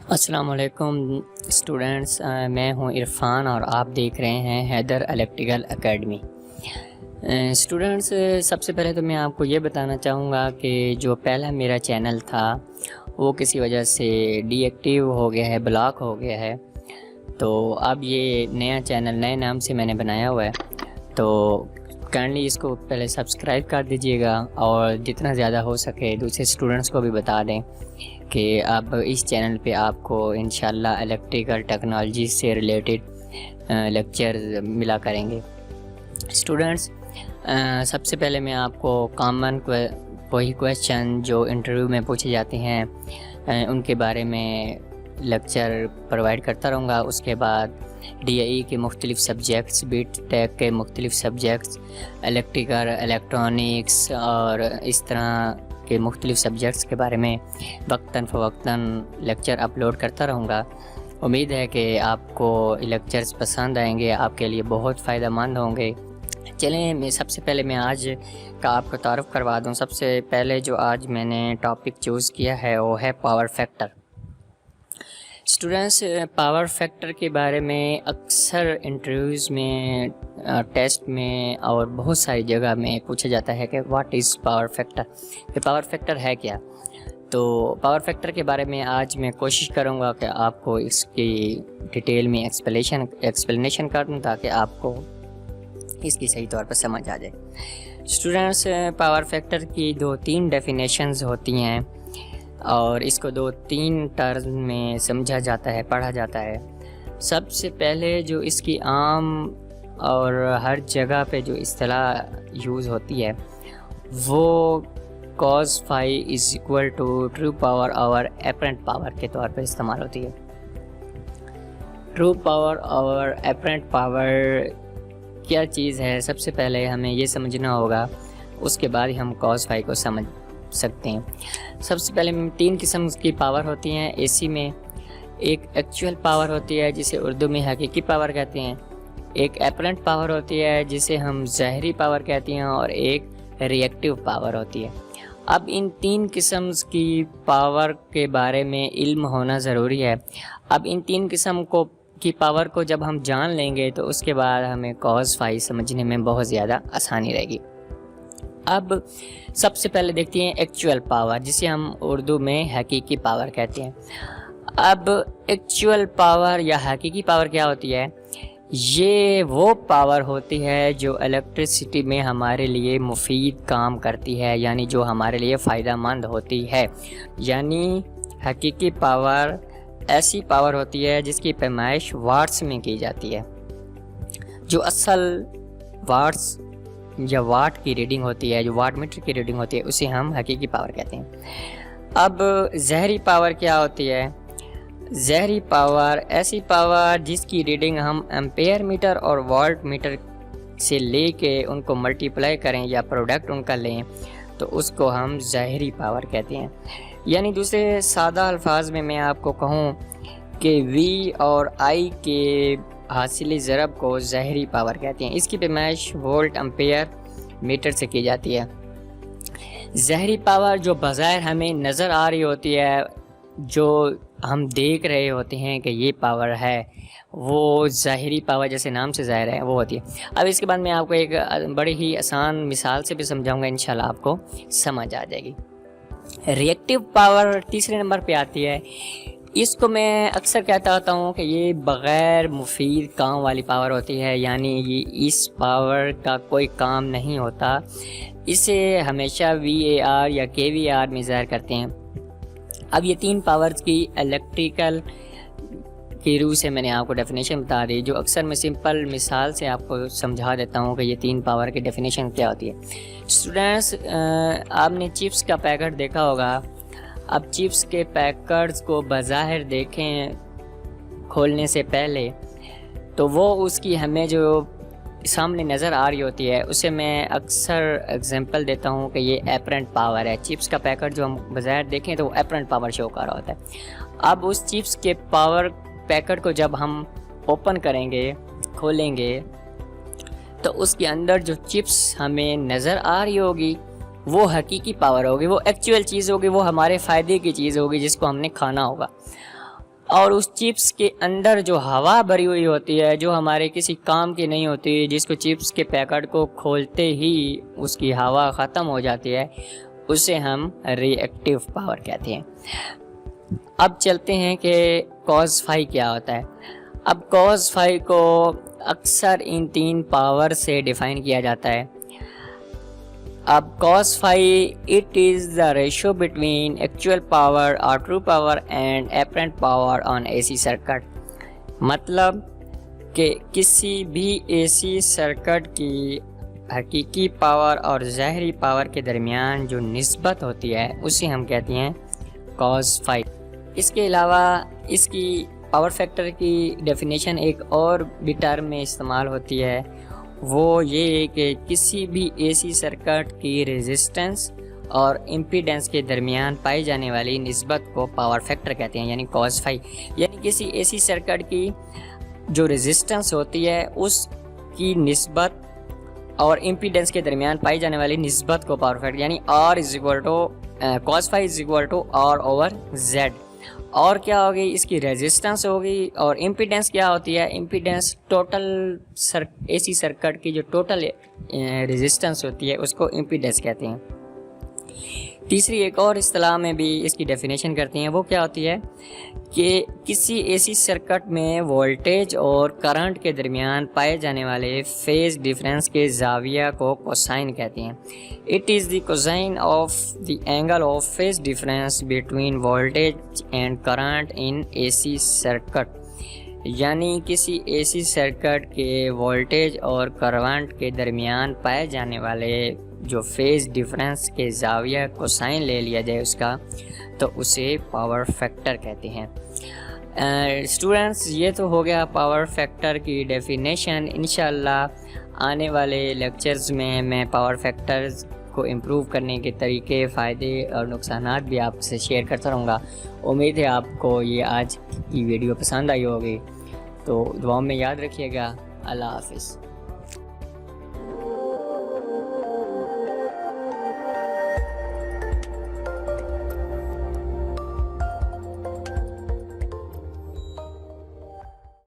السلام علیکم اسٹوڈنٹس، میں ہوں عرفان اور آپ دیکھ رہے ہیں حیدر الیکٹریکل اکیڈمی۔ اسٹوڈنٹس، سب سے پہلے تو میں آپ کو یہ بتانا چاہوں گا کہ جو پہلا میرا چینل تھا وہ کسی وجہ سے ڈی ایکٹیو ہو گیا ہے، بلاک ہو گیا ہے۔ تو اب یہ نیا چینل نئے نام سے میں نے بنایا ہوا ہے، تو کائنڈلی اس کو پہلے سبسکرائب کر دیجیے گا اور جتنا زیادہ ہو سکے دوسرے اسٹوڈنٹس کو بھی بتا دیں کہ اب اس چینل پہ آپ کو انشاءاللہ الیکٹریکل ٹیکنالوجی سے ریلیٹڈ لیکچر ملا کریں گے۔ اسٹوڈنٹس، سب سے پہلے میں آپ کو کامن وہی کویشچن جو انٹرویو میں پوچھے جاتے ہیں ان کے بارے میں لیکچر پرووائڈ کرتا رہوں گا۔ اس کے بعد ڈی اے ای کے مختلف سبجیکٹس، بی ٹیک کے مختلف سبجیکٹس، الیکٹریکل، الیکٹرانکس اور اس طرح کے مختلف سبجیکٹس کے بارے میں وقتاً فوقتاً لیکچر اپلوڈ کرتا رہوں گا۔ امید ہے کہ آپ کو لیکچرز پسند آئیں گے، آپ کے لیے بہت فائدہ مند ہوں گے۔ چلیں، سب سے پہلے میں آج کا آپ کو تعارف کروا دوں۔ سب سے پہلے جو آج میں نے ٹاپک چوز کیا ہے وہ ہے power factor. Students, power factor کے بارے میں اکثر انٹرویوز میں، ٹیسٹ میں اور بہت ساری جگہ میں پوچھا جاتا ہے کہ واٹ از پاور فیکٹر، کہ پاور فیکٹر ہے کیا۔ تو پاور فیکٹر کے بارے میں آج میں کوشش کروں گا کہ آپ کو اس کی ڈیٹیل میں ایکسپلینیشن کر دوں تاکہ آپ کو اس کی صحیح طور پر سمجھ آ جائے۔ اسٹوڈنٹس، پاور فیکٹر کی 2-3 ڈیفینیشنز ہوتی ہیں اور اس کو 2-3 ٹرم میں سمجھا جاتا ہے، پڑھا جاتا ہے۔ سب سے پہلے جو اس کی عام اور ہر جگہ پہ جو اصطلاح یوز ہوتی ہے وہ cos phi is equal to true power اور apparent power کے طور پر استعمال ہوتی ہے۔ ٹرو پاور اور apparent power کیا چیز ہے، سب سے پہلے ہمیں یہ سمجھنا ہوگا، اس کے بعد ہی ہم cos phi کو سمجھ سکتے ہیں۔ سب سے پہلے 3 قسم کی پاور ہوتی ہیں اے سی میں۔ ایک ایکچوئل پاور ہوتی ہے جسے اردو میں حقیقی پاور کہتے ہیں، ایک اپرنٹ پاور ہوتی ہے جسے ہم ظاہری پاور کہتے ہیں، اور ایک ری ایکٹیو پاور ہوتی ہے۔ اب ان 3 قسم کی پاور کے بارے میں علم ہونا ضروری ہے۔ اب ان 3 قسم کی پاور کو جب ہم جان لیں گے تو اس کے بعد ہمیں cos phi سمجھنے میں بہت زیادہ آسانی رہے گی۔ اب سب سے پہلے دیکھتے ہیں ایکچوئل پاور، جسے ہم اردو میں حقیقی پاور کہتے ہیں۔ اب ایکچوئل پاور یا حقیقی پاور کیا ہوتی ہے؟ یہ وہ پاور ہوتی ہے جو الیکٹرسٹی میں ہمارے لیے مفید کام کرتی ہے، یعنی جو ہمارے لیے فائدہ مند ہوتی ہے۔ یعنی حقیقی پاور ایسی پاور ہوتی ہے جس کی پیمائش واٹس میں کی جاتی ہے۔ جو اصل واٹس یا واٹ کی ریڈنگ ہوتی ہے، جو واٹ میٹر کی ریڈنگ ہوتی ہے، اسے ہم حقیقی پاور کہتے ہیں۔ اب ظاہری پاور کیا ہوتی ہے؟ ظاہری پاور ایسی پاور جس کی ریڈنگ ہم ایمپیئر میٹر اور والٹ میٹر سے لے کے ان کو ملٹیپلائی کریں یا پروڈکٹ ان کا لیں تو اس کو ہم ظاہری پاور کہتے ہیں۔ یعنی دوسرے سادہ الفاظ میں آپ کو کہوں کہ وی اور آئی کے حاصل ضرب کو ظاہری پاور کہتے ہیں۔ اس کی پیمائش وولٹ امپیئر میٹر سے کی جاتی ہے۔ ظاہری پاور جو بظاہر ہمیں نظر آ رہی ہوتی ہے، جو ہم دیکھ رہے ہوتے ہیں کہ یہ پاور ہے، وہ ظاہری پاور جیسے نام سے ظاہر ہے وہ ہوتی ہے۔ اب اس کے بعد میں آپ کو ایک بڑی ہی آسان مثال سے بھی سمجھاؤں گا، انشاءاللہ آپ کو سمجھ آ جائے گی۔ ری ایکٹیو پاور تیسرے نمبر پہ آتی ہے۔ اس کو میں اکثر کہتا ہوتا ہوں کہ یہ بغیر مفید کام والی پاور ہوتی ہے، یعنی یہ اس پاور کا کوئی کام نہیں ہوتا۔ اسے ہمیشہ وی اے آر یا کے وی آر میں ظاہر کرتے ہیں۔ اب یہ 3 پاورز کی الیکٹریکل کی روح سے میں نے آپ کو ڈیفینیشن بتا دی، جو اکثر میں سمپل مثال سے آپ کو سمجھا دیتا ہوں کہ یہ 3 پاور کی ڈیفینیشن کیا ہوتی ہے۔ اسٹوڈنٹس، آپ نے چپس کا پیکٹ دیکھا ہوگا۔ اب چپس کے پیکٹس کو بظاہر دیکھیں کھولنے سے پہلے تو وہ اس کی ہمیں جو سامنے نظر آ رہی ہوتی ہے اسے میں اکثر اگزامپل دیتا ہوں کہ یہ اپرنٹ پاور ہے۔ چپس کا پیکٹ جو ہم بظاہر دیکھیں تو وہ اپرنٹ پاور شو کر رہا ہوتا ہے۔ اب اس چپس کے پاور پیکٹ کو جب ہم اوپن کریں گے، کھولیں گے، تو اس کے اندر جو چپس ہمیں نظر آ رہی ہوگی وہ حقیقی پاور ہوگی، وہ ایکچوئل چیز ہوگی، وہ ہمارے فائدے کی چیز ہوگی جس کو ہم نے کھانا ہوگا۔ اور اس چپس کے اندر جو ہوا بھری ہوئی ہوتی ہے جو ہمارے کسی کام کی نہیں ہوتی، جس کو چپس کے پیکٹ کو کھولتے ہی اس کی ہوا ختم ہو جاتی ہے، اسے ہم ری ایکٹیو پاور کہتے ہیں۔ اب چلتے ہیں کہ کاز فائی کیا ہوتا ہے۔ اب کاز فائی کو اکثر ان 3 پاور سے ڈیفائن کیا جاتا ہے۔ اب cos phi it is the ratio between actual power or true power and apparent power on AC circuit، مطلب کہ کسی بھی AC سرکٹ کی حقیقی پاور اور ظاہری پاور کے درمیان جو نسبت ہوتی ہے اسے ہم کہتے ہیں cos phi۔ اس کے علاوہ اس کی پاور فیکٹر کی ڈیفینیشن ایک اور بھی ٹرم میں استعمال ہوتی ہے، وہ یہ کہ کسی بھی اے سی سرکٹ کی ریزسٹنس اور امپیڈنس کے درمیان پائی جانے والی نسبت کو پاور فیکٹر کہتے ہیں، یعنی cos phi۔ یعنی کسی اے سی سرکٹ کی جو ریزسٹنس ہوتی ہے اس کی نسبت اور امپیڈنس کے درمیان پائی جانے والی نسبت کو پاور فیکٹر، یعنی cos phi R/Z۔ اور کیا ہوگی، اس کی ریزسٹنس ہوگی، اور امپیڈنس کیا ہوتی ہے، امپیڈنس ٹوٹل اے سی سرکٹ کی جو ٹوٹل ریزسٹنس ہوتی ہے اس کو امپیڈنس کہتے ہیں۔ تیسری ایک اور اصطلاح میں بھی اس کی ڈیفینیشن کرتے ہیں، وہ کیا ہوتی ہے کہ کسی اے سی سرکٹ میں وولٹیج اور کرنٹ کے درمیان پائے جانے والے فیز ڈیفرنس کے زاویہ کو کوسائن کہتے ہیں۔ It is the cosine of the angle of phase difference between voltage and current in A C circuit, یعنی کسی اے سی سرکٹ کے وولٹیج اور کرنٹ کے درمیان پائے جانے والے جو فیز ڈیفرنس کے زاویہ کوسائن لے لیا جائے اس کا، تو اسے پاور فیکٹر کہتے ہیں۔ اسٹوڈنٹس، یہ تو ہو گیا پاور فیکٹر کی ڈیفینیشن۔ انشاءاللہ آنے والے لیکچرز میں پاور فیکٹرز کو امپروو کرنے کے طریقے، فائدے اور نقصانات بھی آپ سے شیئر کرتا رہوں گا۔ امید ہے آپ کو یہ آج کی ویڈیو پسند آئی ہوگی، تو دعاؤں میں یاد رکھیے گا۔ اللہ حافظ۔